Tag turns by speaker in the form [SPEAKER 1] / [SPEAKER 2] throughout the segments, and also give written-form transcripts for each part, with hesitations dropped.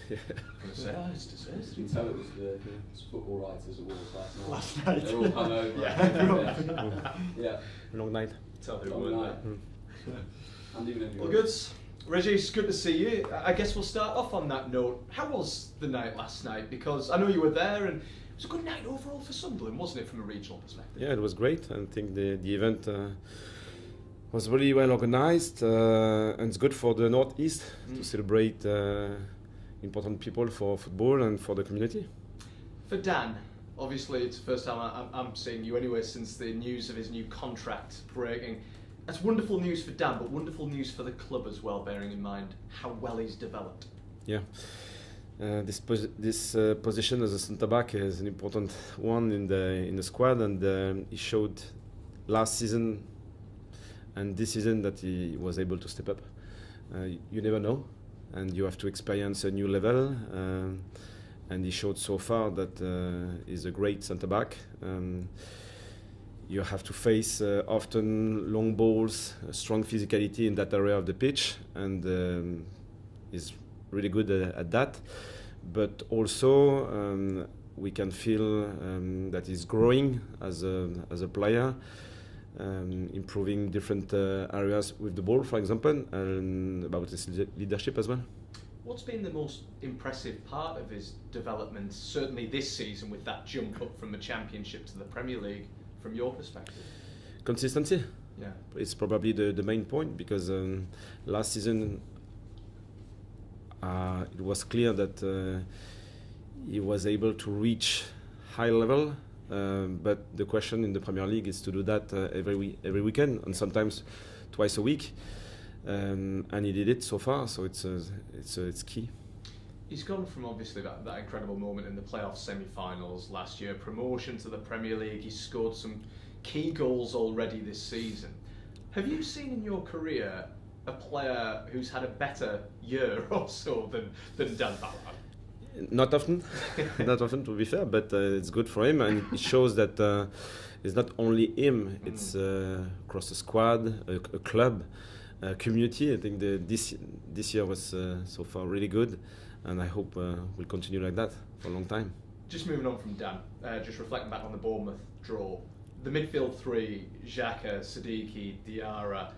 [SPEAKER 1] I'm going to say, it's deserved.
[SPEAKER 2] You can tell it was the football writers at Wolves
[SPEAKER 3] Last night.
[SPEAKER 2] They're all hungover. Yeah.
[SPEAKER 4] Long night.
[SPEAKER 1] Tell who
[SPEAKER 2] Long
[SPEAKER 1] won
[SPEAKER 2] night. And even if you
[SPEAKER 1] Well,
[SPEAKER 2] were-
[SPEAKER 1] good. Régis, good to see you. I guess we'll start off on that note. How was the night last night? Because I know you were there, and it was a good night overall for Sunderland, wasn't it, from a regional perspective?
[SPEAKER 4] Yeah, it was great. I think the event was really well organized, and it's good for the Northeast to celebrate important people for football and for the community.
[SPEAKER 1] For Dan, obviously it's the first time I'm seeing you anyway since the news of his new contract breaking. That's wonderful news for Dan, but wonderful news for the club as well, bearing in mind how well he's developed.
[SPEAKER 4] Yeah. This position as a centre back is an important one in the squad, and he showed last season and this season that he was able to step up. You never know, and you have to experience a new level. And he showed so far that he's a great centre back. You have to face often long balls, strong physicality in that area of the pitch, and he's really good at that. But also we can feel that he's growing as a player, improving different areas with the ball, for example, and about his leadership as well.
[SPEAKER 1] What's been the most impressive part of his development, certainly this season, with that jump up from the Championship to the Premier League, from your perspective?
[SPEAKER 4] Consistency.
[SPEAKER 1] Yeah.
[SPEAKER 4] It's probably the main point, because last season it was clear that he was able to reach high level, but the question in the Premier League is to do that every weekend, and sometimes twice a week. And he did it so far, so it's key.
[SPEAKER 1] He's gone from obviously that incredible moment in the playoff semi-finals last year, promotion to the Premier League. He's scored some key goals already this season. Have you seen in your career a player who's had a better year or so than Dan Ballard?
[SPEAKER 4] Not often, not often to be fair, but it's good for him, and it shows that it's not only him, it's across the squad, a club, a community. I think this year was so far really good, and I hope we'll continue like that for a long time.
[SPEAKER 1] Just moving on from Dan, just reflecting back on the Bournemouth draw, the midfield three, Xhaka, Siddiqui, Diarra,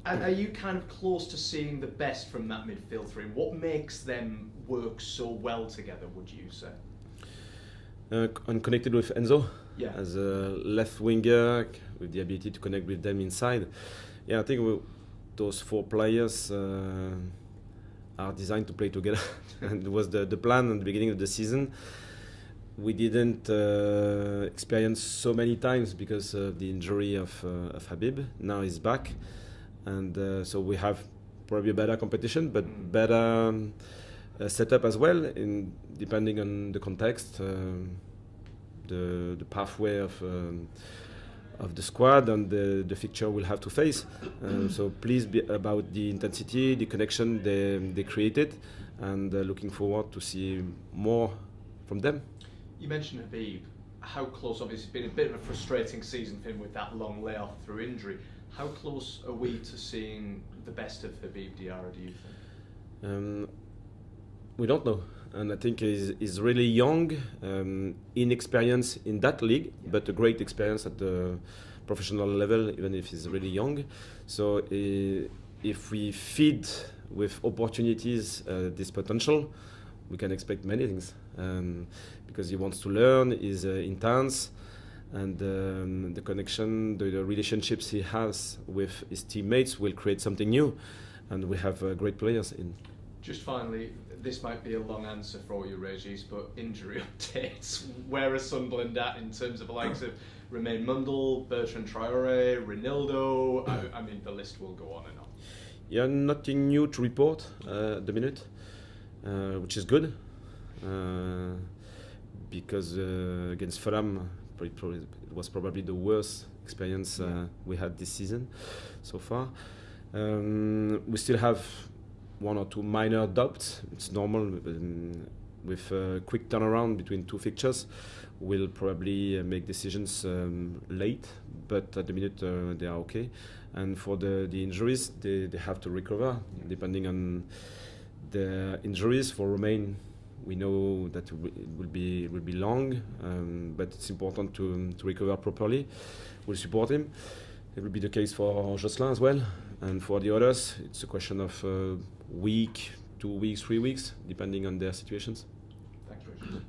[SPEAKER 1] are you kind of close to seeing the best from that midfield three? What makes them work so well together, would you say?
[SPEAKER 4] I'm connected with Enzo,
[SPEAKER 1] Yeah.
[SPEAKER 4] as a left winger with the ability to connect with them inside. Yeah, I think those four players are designed to play together. And it was the plan at the beginning of the season. We didn't experience so many times because of the injury of Habib. Now he's back, and so we have probably a better competition, but better setup as well, depending on the context, the pathway of the squad and the fixture we'll have to face. So pleased about the intensity, the connection they created, and looking forward to see more from them.
[SPEAKER 1] You mentioned Habib. How close, obviously it's been a bit of a frustrating season for him with that long layoff through injury. How close are we to seeing the best of Habib Diarra, do you think?
[SPEAKER 4] We don't know, and I think he's really young, inexperienced in that league, but a great experience at the professional level, even if he's really young. So if we feed with opportunities this potential, we can expect many things, because he wants to learn, he's intense, and the connection, the relationships he has with his teammates will create something new, and we have great players in.
[SPEAKER 1] Just finally, this might be a long answer for you, Régis, but injury updates. Where are Sunderland at in terms of the likes of Romain Mundle, Bertrand Traoré, Ronaldo? I mean, the list will go on and on.
[SPEAKER 4] Yeah, nothing new to report at the minute, which is good, because against Fulham, it was probably the worst experience we had this season so far. We still have one or two minor doubts. It's normal with a quick turnaround between two fixtures. We'll probably make decisions late, but at the minute they are okay. And for the injuries, they have to recover depending on The injuries for Romain, we know that it will be long, but it's important to recover properly. We'll support him. It will be the case for Jocelyn as well, and for the others, it's a question of week, 2 weeks, 3 weeks, depending on their situations.
[SPEAKER 1] Thanks, Régis.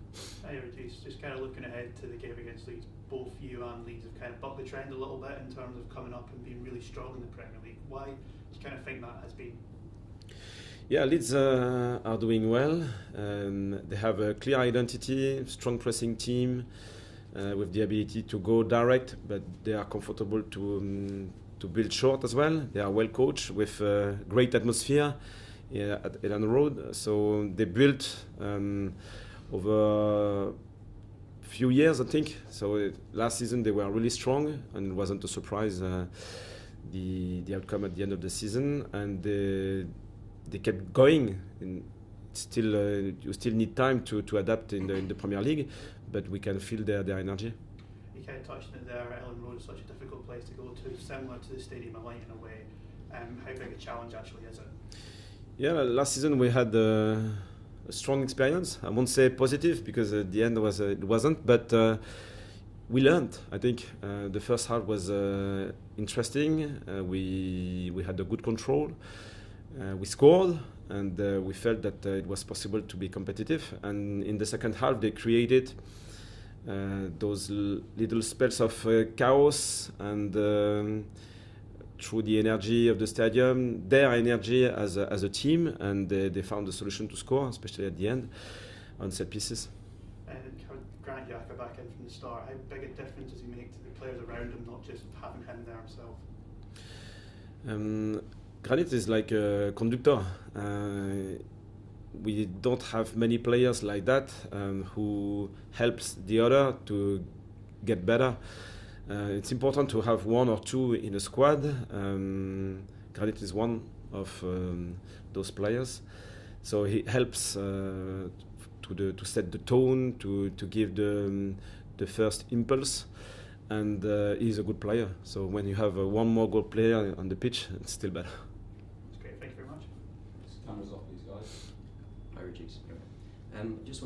[SPEAKER 3] Hi, Régis. Just kind of looking ahead to the game against Leeds. Both you and Leeds have kind of bucked the trend a little bit in terms of coming up and being really strong in the Premier League. Why do you kind of think that has been?
[SPEAKER 4] Yeah, Leeds are doing well. They have a clear identity, strong pressing team with the ability to go direct, but they are comfortable to build short as well. They are well coached with great atmosphere at Elan Road. So they built over a few years, I think. So last season they were really strong, and it wasn't a surprise the outcome at the end of the season, and they kept going. You still need time to adapt in the Premier League, but we can feel their energy.
[SPEAKER 3] You kind of touched on it there. Ellen Road is such a difficult place to go to, similar to the Stadium of Light in a way. How big a challenge actually is it?
[SPEAKER 4] Yeah, last season we had a strong experience. I won't say positive because at the end it wasn't, but we learned. I think the first half was interesting. We had a good control. We scored, and we felt that it was possible to be competitive. And in the second half, they created those little spells of chaos, and through the energy of the stadium, their energy as a team, and they found a solution to score, especially at the end, on set pieces.
[SPEAKER 3] And Grant Xhaka back in from the start, how big a difference does he make to the players around him, not just having him there himself?
[SPEAKER 4] Granit is like a conductor. We don't have many players like that who helps the other to get better. It's important to have one or two in a squad. Granit is one of those players, so he helps to set the tone, to give the first impulse, and he's a good player. So when you have one more good player on the pitch, it's still better.
[SPEAKER 3] That's great. Thank you very much.
[SPEAKER 2] Cameras off, these guys.
[SPEAKER 5] Hi, Régis. Just